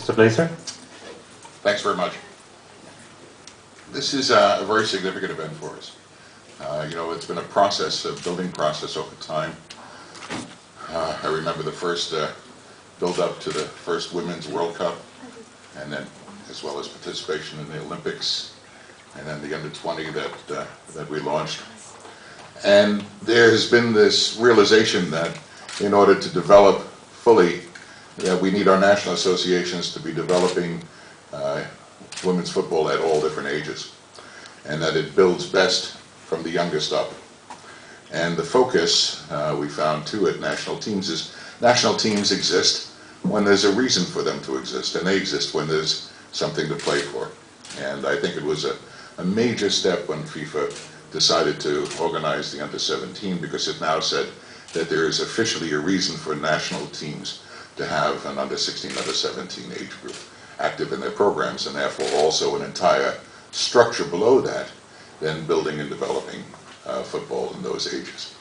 Mr. Blazer. Thanks very much. This is a very significant event for us. You know, it's been a process, a building process over time. I remember the first build-up to the first Women's World Cup, and then as well as participation in the Olympics, and then the Under-20 that we launched. And there has been this realization that in order to develop fully, that we need our national associations to be developing women's football at all different ages, and that it builds best from the youngest up. And the focus, we found too at national teams, is national teams exist when there's a reason for them to exist, and they exist when there's something to play for. And I think it was a major step when FIFA decided to organize the Under-17, because it now said that there is officially a reason for national teams to have an Under-16, Under-17 age group active in their programs, and therefore also an entire structure below that, then building and developing football in those ages.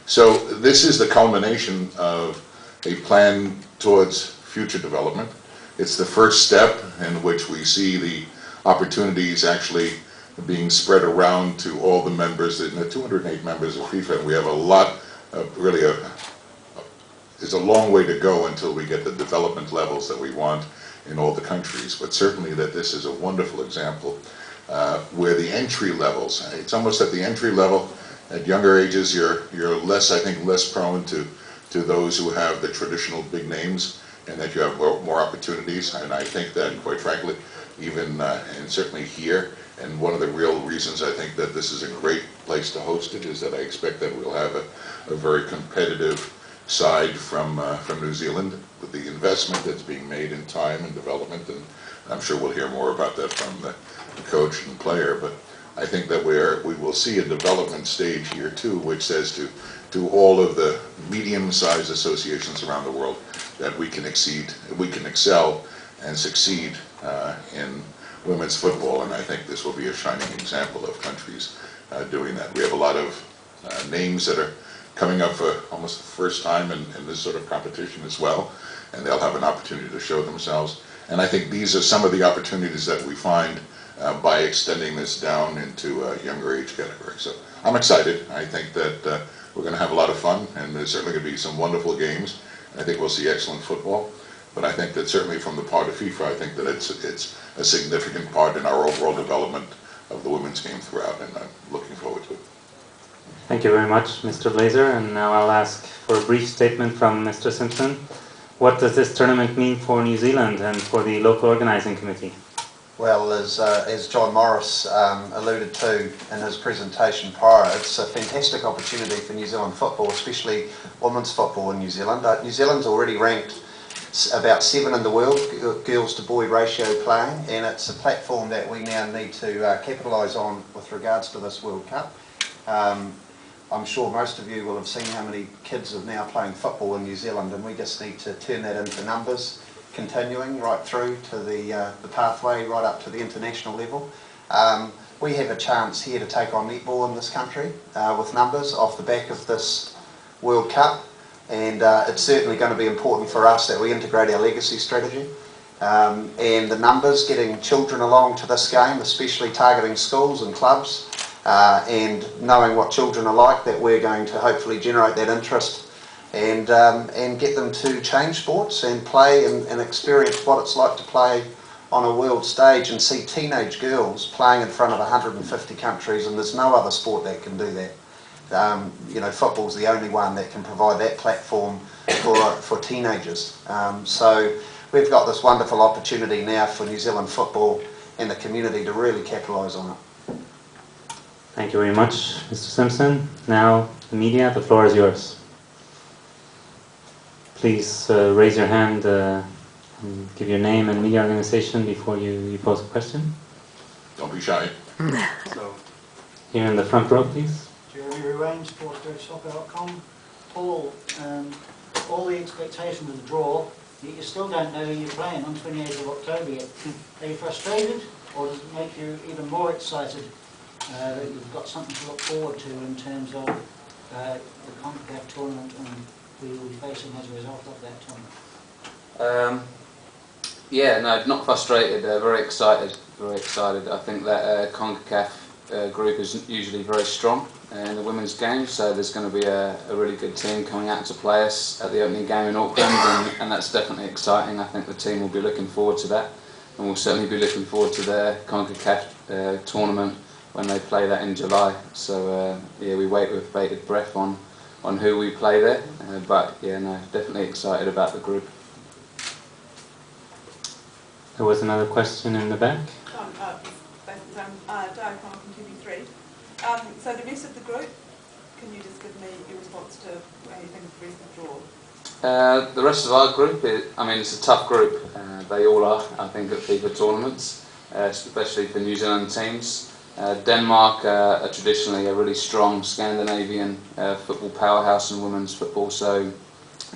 So this is the culmination of a plan towards future development. It's the first step in which we see the opportunities actually being spread around to all the members, the 208 members of FIFA, and we have a lot of really there's a long way to go until we get the development levels that we want in all the countries, but certainly that this is a wonderful example where the entry levels, it's almost at the entry level, at younger ages you're less, I think, less prone to those who have the traditional big names, and that you have more opportunities. And I think that, quite frankly, even and certainly here, and one of the real reasons I think that this is a great place to host it is that I expect that we'll have a very competitive side from New Zealand with the investment that's being made in time and development, and I'm sure we'll hear more about that from the coach and player. But I think that we will see a development stage here too, which says to all of the medium-sized associations around the world that we can excel and succeed in women's football, and I think this will be a shining example of countries doing that. We have a lot of names that are coming up for almost the first time in this sort of competition as well, and they'll have an opportunity to show themselves. And I think these are some of the opportunities that we find by extending this down into a younger age category. So I'm excited. I think that we're going to have a lot of fun, and there's certainly going to be some wonderful games. I think we'll see excellent football, but I think that certainly from the part of FIFA, I think that it's a significant part in our overall development of the women's game throughout, and I'm looking forward to it. Thank you very much, Mr. Blazer, and now I'll ask for a brief statement from Mr. Simpson. What does this tournament mean for New Zealand and for the local organising committee? Well, as John Morris alluded to in his presentation prior, it's a fantastic opportunity for New Zealand football, especially women's football in New Zealand. New Zealand's already ranked about 7 in the world, girls to boy ratio playing, and it's a platform that we now need to capitalise on with regards to this World Cup. I'm sure most of you will have seen how many kids are now playing football in New Zealand, and we just need to turn that into numbers, continuing right through to the pathway right up to the international level. We have a chance here to take on netball in this country with numbers off the back of this World Cup, and it's certainly going to be important for us that we integrate our legacy strategy and the numbers, getting children along to this game, especially targeting schools and clubs, and knowing what children are like, that we're going to hopefully generate that interest and get them to change sports and play and experience what it's like to play on a world stage and see teenage girls playing in front of 150 countries, and there's no other sport that can do that. You know, football's the only one that can provide that platform for teenagers. So we've got this wonderful opportunity now for New Zealand football and the community to really capitalise on it. Thank you very much, Mr. Simpson. Now, the media, the floor is yours. Please raise your hand and give your name and media organisation before you pose a question. Don't be shy. So, here in the front row, please. Jeremy Ruane, sportsdirtsoccer.com. Paul, all the expectation of the draw, yet you still don't know who you're playing on 28th of October yet. Are you frustrated, or does it make you even more excited that you've got something to look forward to in terms of the CONCACAF tournament and who you'll be facing as a result of that tournament? Yeah, no, not frustrated. Very excited. Very excited. I think that CONCACAF group is usually very strong in the women's game, so there's going to be a really good team coming out to play us at the opening game in Auckland, and that's definitely exciting. I think the team will be looking forward to that, and we'll certainly be looking forward to their CONCACAF tournament when they play that in July. So yeah, we wait with bated breath on who we play there, but yeah, no, definitely excited about the group. There was another question in the back. Diane from TV3. So the rest of the group, can you just give me your response to how you think the rest of the draw? The rest of our group, I mean, it's a tough group. They all are, I think, at FIFA tournaments, especially for New Zealand teams. Denmark are traditionally a really strong Scandinavian football powerhouse in women's football, so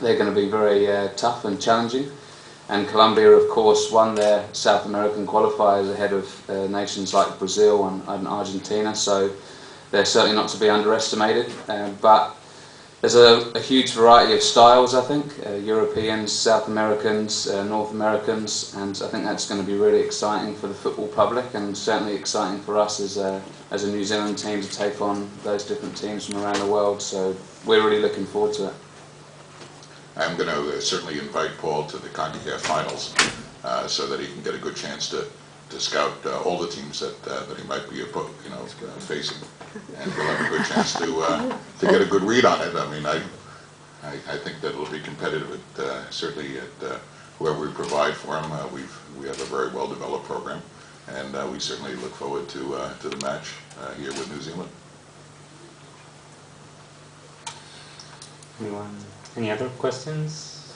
they're going to be very tough and challenging. And Colombia, of course, won their South American qualifiers ahead of nations like Brazil and Argentina, so they're certainly not to be underestimated. But there's a huge variety of styles, I think, Europeans, South Americans, North Americans, and I think that's going to be really exciting for the football public, and certainly exciting for us as a New Zealand team to take on those different teams from around the world, so we're really looking forward to it. I'm going to certainly invite Paul to the CONCACAF finals so that he can get a good chance to scout all the teams that he might be facing, and he'll have a good chance to get a good read on it. I mean, I think that it'll be competitive certainly at whoever we provide for him. We have a very well developed program, and we certainly look forward to the match here with New Zealand. Any other questions?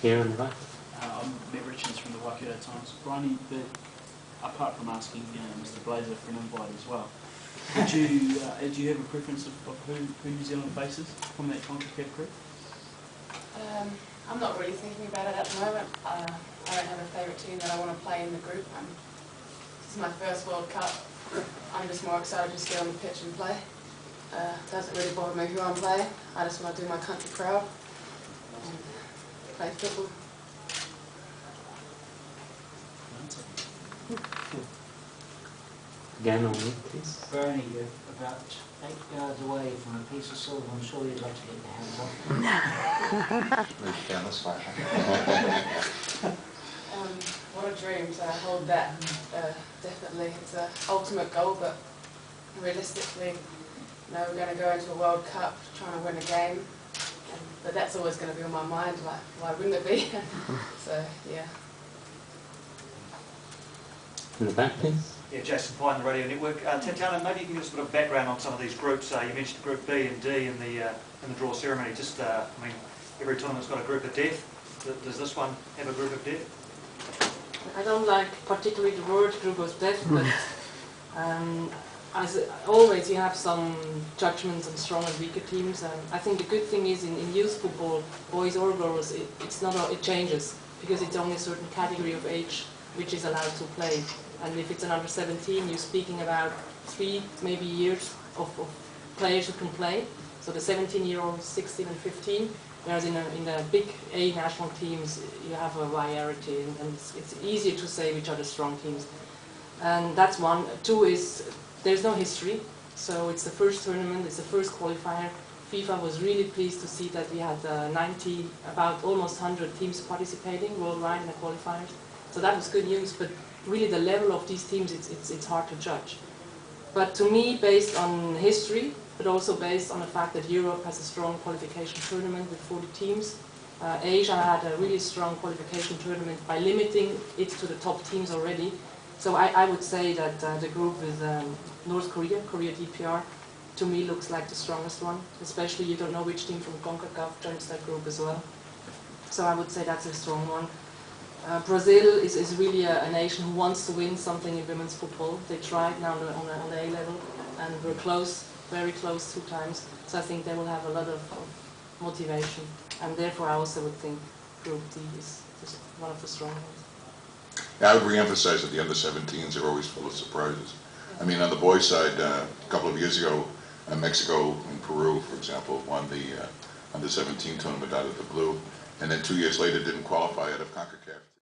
Here in the back. I'm Matt Richards from the Waikato Times. Bryony, apart from asking Mr. Blazer for an invite as well, do you have a preference of who New Zealand faces from that CONCACAF group? I'm not really thinking about it at the moment. I don't have a favourite team that I want to play in the group. This is my first World Cup. I'm just more excited to just get on the pitch and play. It doesn't really bother me who I'm playing. I just want to do my country proud and play football. Again, on you, please. Bernie, you're about 8 yards away from a piece of silver. I'm sure you'd like to get your hands on. Move down this way. What a dream to hold that. Definitely, it's an ultimate goal, but realistically, we're going to go into a World Cup trying to win a game, but that's always going to be on my mind, like, why wouldn't it be? So, yeah. In the back, please. Yeah, Jason Pye, the Radio Network. Tatiana, maybe you can give us a bit of background on some of these groups. You mentioned Group B and D in the draw ceremony. Just, I mean, every tournament's got a group of death. Does this one have a group of death? I don't like particularly the word group of death, but as always, you have some judgments on strong and weaker teams. And I think the good thing is in youth football, boys or girls, it changes because it's only a certain category of age which is allowed to play. And if it's an under 17, you're speaking about 3 maybe years of players who can play. So the 17-year-olds, 16 and 15. Whereas in the big A national teams, you have a variety, and it's easier to say which are the strong teams. And that's one. Two is there's no history, so it's the first tournament, it's the first qualifier. FIFA was really pleased to see that we had about almost 100 teams participating worldwide in the qualifiers. So that was good news, but really the level of these teams, it's hard to judge. But to me, based on history, but also based on the fact that Europe has a strong qualification tournament with 40 teams. Asia had a really strong qualification tournament by limiting it to the top teams already. So I would say that the group with North Korea, Korea DPR, to me looks like the strongest one. Especially you don't know which team from CONCACAF joins that group as well. So I would say that's a strong one. Brazil is really a nation who wants to win something in women's football. They tried now on the A level and were close, very close 2 times. So I think they will have a lot of motivation. And therefore I also would think Group D is one of the strong ones. Yeah, I would re-emphasize that the under-17s are always full of surprises. I mean, on the boys' side, a couple of years ago, Mexico and Peru, for example, won the under-17 tournament out of the blue, and then 2 years later didn't qualify out of CONCACAF.